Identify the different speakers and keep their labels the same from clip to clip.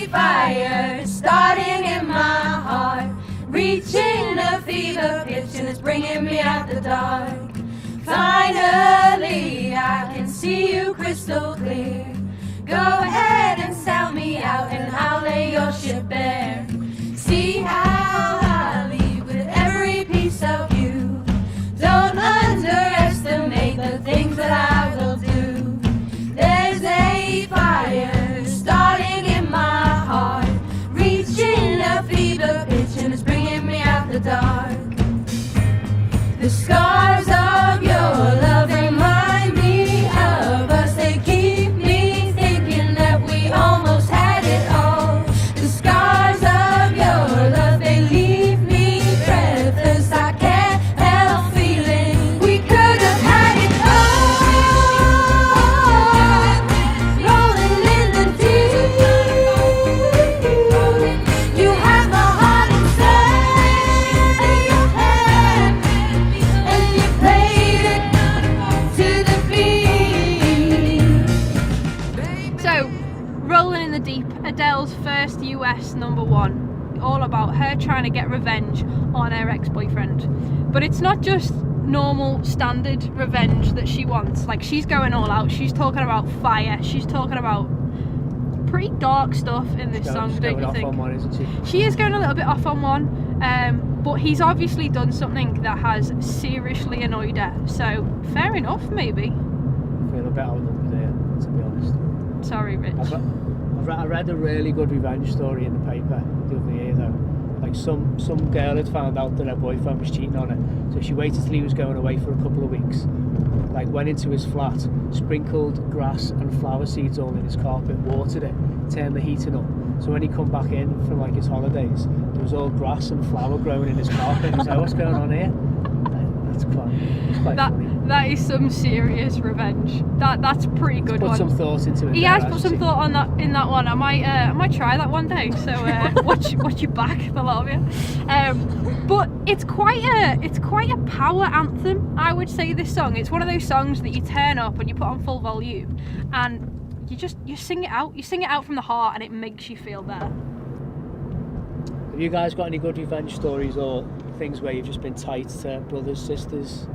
Speaker 1: a fire starting in my heart, reaching a fever pitch and it's bringing me out the dark. Finally, I can see you crystal clear. Go ahead and sell me out and I'll lay your ship bare. See how I leave with every piece of you. Don't underestimate the things that I will do. There's a fire starting in my heart, reaching a fever pitch and it's bringing me out the dark. The scars of your love remind me of us. They keep me thinking that we almost had it all. The scars of your love, they leave me breathless. I can't help feeling we could have had it all. Rolling in the deep. You have my heart inside your hand, and you played it to the beat.
Speaker 2: So, Rolling in the Deep, Adele's first US #1, all about her trying to get revenge on her ex-boyfriend. But it's not just normal standard revenge that she wants. Like, she's going all out. She's talking about fire. She's talking about pretty dark stuff in this song,
Speaker 3: She's
Speaker 2: don't
Speaker 3: going
Speaker 2: you
Speaker 3: off
Speaker 2: think?
Speaker 3: on one, isn't she?
Speaker 2: She is going a little bit off on one, but he's obviously done something that has seriously annoyed her. So, fair enough, maybe.
Speaker 3: I feel a bit out of luck there, to be honest.
Speaker 2: Sorry, Rich.
Speaker 3: I read a really good revenge story in the paper the other year though. Like some girl had found out that her boyfriend was cheating on her, so she waited till he was going away for a couple of weeks, like went into his flat, sprinkled grass and flower seeds all in his carpet, watered it, turned the heating up, so when he come back in from like his holidays, there was all grass and flower growing in his carpet. He was like, what's going on here? It's quite funny.
Speaker 2: That is some serious revenge. That's a pretty good
Speaker 3: Put
Speaker 2: one.
Speaker 3: some thought into it.
Speaker 2: He
Speaker 3: there,
Speaker 2: has put
Speaker 3: hasn't
Speaker 2: some
Speaker 3: he?
Speaker 2: thought on that in that one. I might try that one day. So watch your back, the lot of you. But it's quite a power anthem, I would say. This song. It's one of those songs that you turn up and you put on full volume, and you sing it out. You sing it out from the heart, and it makes you feel better.
Speaker 3: Have you guys got any good revenge stories or things where you've just been tight to brothers, sisters,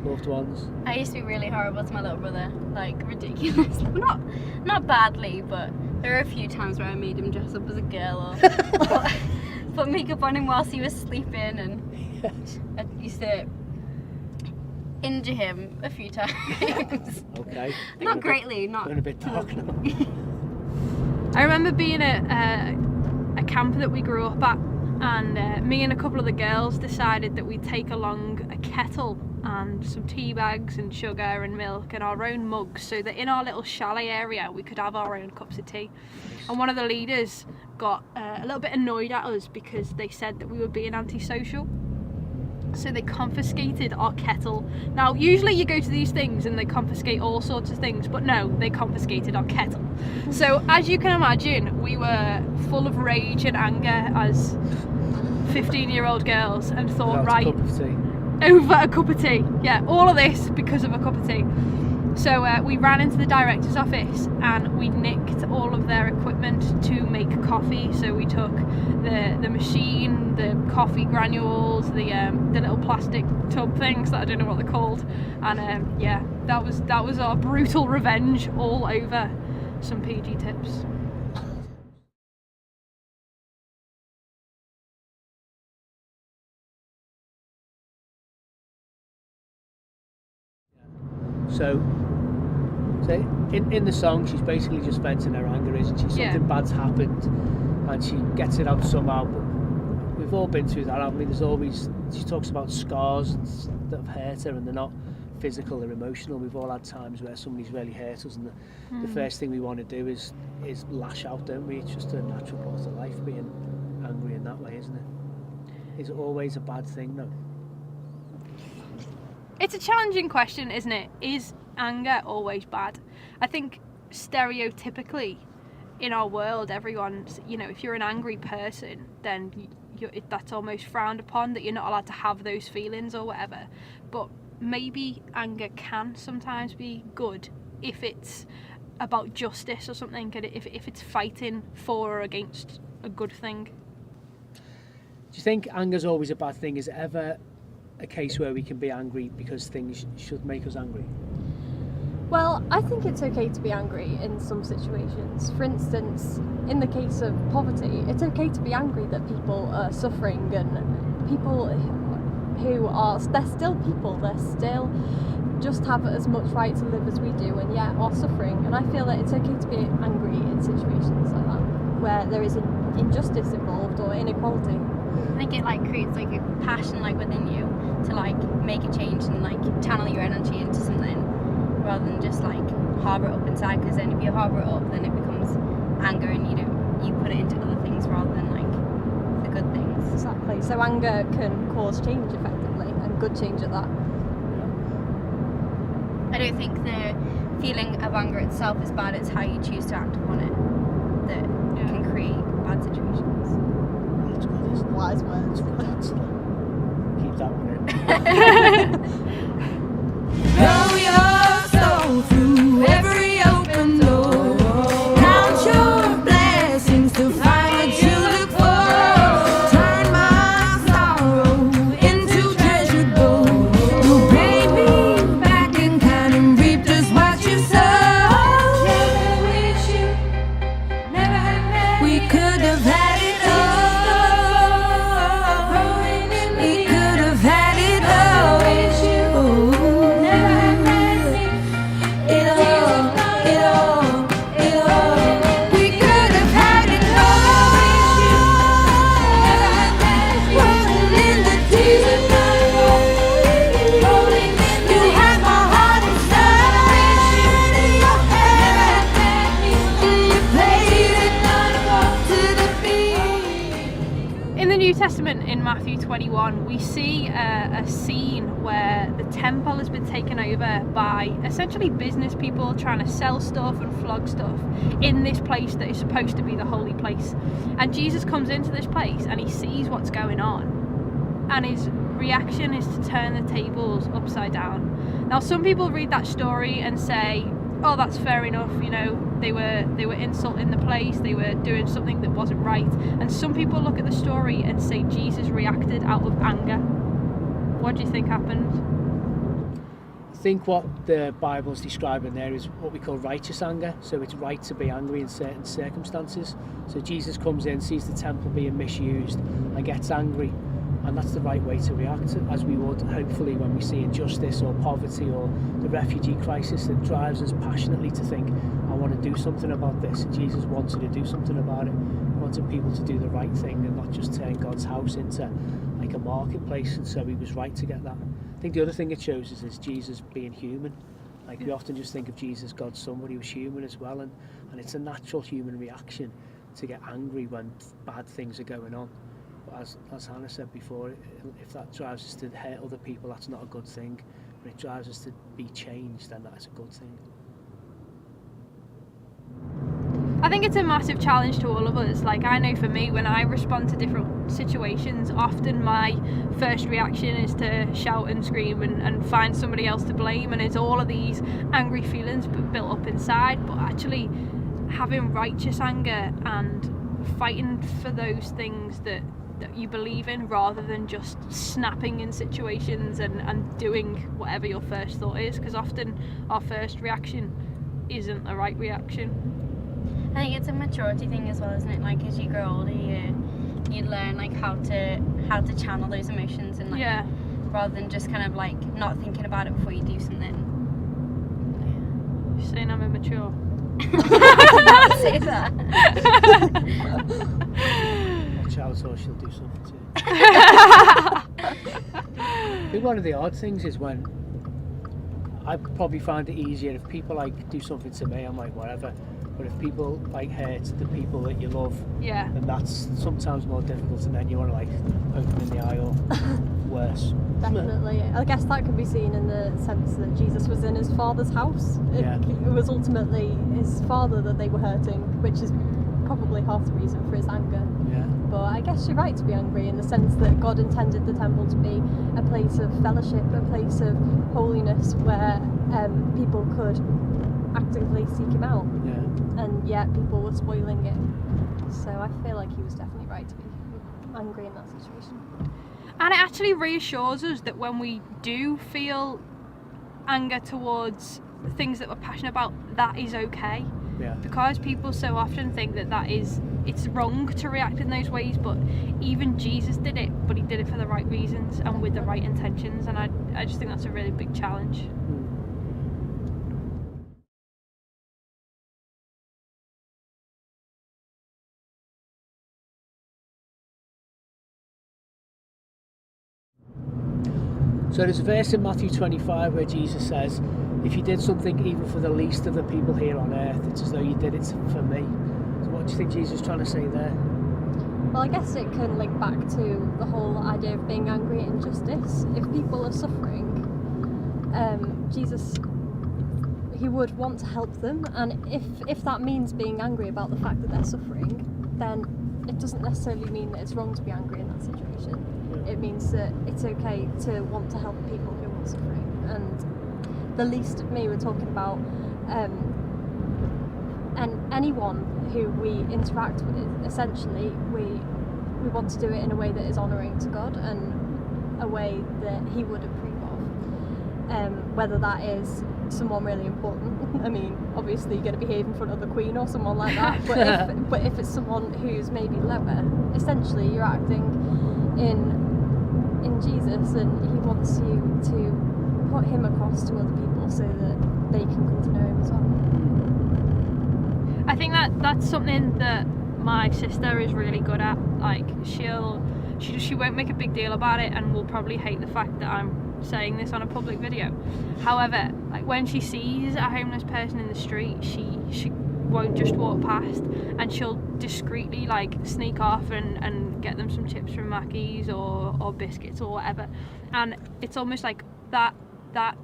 Speaker 3: loved ones?
Speaker 4: I used to be really horrible to my little brother, like ridiculous. Not badly, but there were a few times where I made him dress up as a girl or put makeup on him whilst he was sleeping, and
Speaker 3: Yes.
Speaker 4: I used to injure him a few times.
Speaker 3: Okay.
Speaker 4: Not greatly, not.
Speaker 3: Going a bit dark now.
Speaker 2: I remember being at a camp that we grew up at, and me and a couple of the girls decided that we'd take along a kettle and some tea bags and sugar and milk and our own mugs, so that in our little chalet area we could have our own cups of tea. And one of the leaders got a little bit annoyed at us because they said that we were being antisocial. So they confiscated our kettle. Now, usually you go to these things and they confiscate all sorts of things, but no, they confiscated our kettle. So as you can imagine, we were full of rage and anger as 15-year-old girls, and thought,
Speaker 3: Without a
Speaker 2: right,
Speaker 3: cup of tea.
Speaker 2: over a cup of tea. Yeah, all of this because of a cup of tea. So we ran into the director's office and we nicked all of their equipment to make coffee. So we took the machine, the coffee granules, the little plastic tub things that I don't know what they're called, and yeah, that was our brutal revenge all over some PG tips.
Speaker 3: So in the song, she's basically just venting her anger, isn't she?
Speaker 2: Yeah.
Speaker 3: Something bad's happened, and she gets it out somehow. But we've all been through that, haven't we? There's always, she talks about scars that have hurt her, and they're not physical, they're emotional. We've all had times where somebody's really hurt us, and the first thing we want to do is lash out, don't we? It's just a natural part of life, being angry in that way, isn't it? Is it always a bad thing, though?
Speaker 2: It's a challenging question, isn't it? Is anger always bad? I think stereotypically in our world, everyone's, you know, if you're an angry person, then that's almost frowned upon, that you're not allowed to have those feelings or whatever. But maybe anger can sometimes be good if it's about justice or something, if it's fighting for or against a good thing.
Speaker 3: Do you think anger's always a bad thing? Is it ever a case where we can be angry because things should make us angry?
Speaker 5: Well, I think it's okay to be angry in some situations. For instance, in the case of poverty, it's okay to be angry that people are suffering, and people who are, they're still people, they're still just have as much right to live as we do, and yet are suffering. And I feel that it's okay to be angry in situations like that, where there is injustice involved or inequality.
Speaker 4: I think it like creates like a passion like within you to like make a change and like channel your energy into something, rather than just like harbour it up inside, because then if you harbour it up, then it becomes anger, and you put it into other things rather than like the good things.
Speaker 5: Exactly. So anger can cause change effectively, and good change at that.
Speaker 4: I don't think the feeling of anger itself is bad, it's how you choose to act upon it that can create bad situations.
Speaker 3: That's good, isn't it?
Speaker 5: Wise words.
Speaker 3: That's good. Keep that one in.
Speaker 1: Roll your soul through every open door. Count your blessings to find what you look for. Turn my sorrow into treasured gold. You paid me back in kind and reap just what you sowed. Never wish you never had met. We could have had it all. We could have had it all. Wish you never had met me. It all. We could have had it all. Wish you never had met me. Rolling in the deep. Rolling in the You had my heart inside. Wish you never had met me. You played it to the beat.
Speaker 2: In the New Testament, in Matthew 21, we see a scene where the temple has been taken over by essentially business people trying to sell stuff and flog stuff in this place that is supposed to be the holy place. And Jesus comes into this place and he sees what's going on, and his reaction is to turn the tables upside down. Now, some people read that story and say, oh, that's fair enough, you know, they were insulting the place, they were doing something that wasn't right. And some people look at the story and say Jesus reacted out of anger. What do you think happened?
Speaker 3: I think what the Bible's describing there is what we call righteous anger. So it's right to be angry in certain circumstances. So Jesus comes in, sees the temple being misused, and gets angry. And that's the right way to react, as we would hopefully when we see injustice or poverty or the refugee crisis that drives us passionately to think, I want to do something about this. And Jesus wanted to do something about it. He wanted people to do the right thing and not just turn God's house into like a marketplace, and so he was right to get that. I think the other thing it shows is Jesus being human. Like, we often just think of Jesus, God's son, but he was human as well, and it's a natural human reaction to get angry when bad things are going on. But as Hannah said before, if that drives us to hurt other people, that's not a good thing. When it drives us to be changed, then that is a good thing.
Speaker 2: I think it's a massive challenge to all of us. Like, I know for me, when I respond to different situations, often my first reaction is to shout and scream and find somebody else to blame, and it's all of these angry feelings built up inside. But actually having righteous anger and fighting for those things that you believe in, rather than just snapping in situations and doing whatever your first thought is, because often our first reaction isn't the right reaction.
Speaker 4: I think it's a maturity thing as well, isn't it? Like, as you grow older, you learn like how to channel those emotions, and like rather than just kind of like not thinking about it before you do something.
Speaker 2: You're saying I'm immature.
Speaker 4: Don't say that.
Speaker 3: Watch out, or she'll do something to you. I think one of the odd things is when I probably find it easier if people like do something to me, I'm like whatever. But if people like hurt the people that you love, then that's sometimes more difficult, and then you want to like poke them in the eye or worse.
Speaker 5: Definitely. I guess that can be seen in the sense that Jesus was in his father's house. It was ultimately his father that they were hurting, which is probably half the reason for his anger. But I guess you're right to be angry in the sense that God intended the temple to be a place of fellowship, a place of holiness where people could actively seek him out,
Speaker 3: Yeah.
Speaker 5: and yet people were spoiling it. So I feel like he was definitely right to be angry in that situation.
Speaker 2: And it actually reassures us that when we do feel anger towards things that we're passionate about, that is okay.
Speaker 3: Yeah.
Speaker 2: Because people so often think that it's wrong to react in those ways, but even Jesus did it, but he did it for the right reasons and with the right intentions, and I just think that's a really big challenge.
Speaker 3: So there's a verse in Matthew 25 where Jesus says, if you did something even for the least of the people here on earth, it's as though you did it for me. So what do you think Jesus is trying to say there?
Speaker 5: Well, I guess it can link back to the whole idea of being angry at injustice. If people are suffering, Jesus, he would want to help them, and if that means being angry about the fact that they're suffering, then it doesn't necessarily mean that it's wrong to be angry in that situation. It means that it's okay to want to help people who are suffering. And the least of me, we're talking about and anyone who we interact with, essentially we want to do it in a way that is honouring to God and a way that he would approve of. Whether that is someone really important, I mean, obviously you're going to behave in front of the Queen or someone like that, but if it's someone who's maybe lower, essentially you're acting in Jesus, and he wants you to put him across to other people so that they can come to know him as well.
Speaker 2: I think that's something that my sister is really good at. Like she won't make a big deal about it, and will probably hate the fact that I'm saying this on a public video. However, like when she sees a homeless person in the street, she won't just walk past, and she'll discreetly like sneak off and get them some chips from Mackey's or biscuits or whatever. And it's almost like that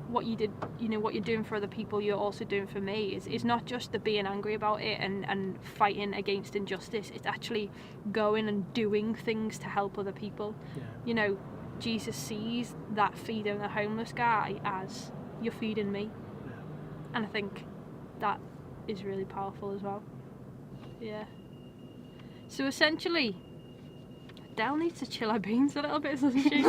Speaker 2: what you did, you know, what you're doing for other people, you're also doing for me. Is not just the being angry about it and fighting against injustice. It's actually going and doing things to help other people.
Speaker 3: Yeah.
Speaker 2: You know, Jesus sees that feeding the homeless guy as you're feeding me.
Speaker 3: Yeah.
Speaker 2: And I think that is really powerful as well. Yeah. So essentially, Del needs to chill her beans a little bit, doesn't she?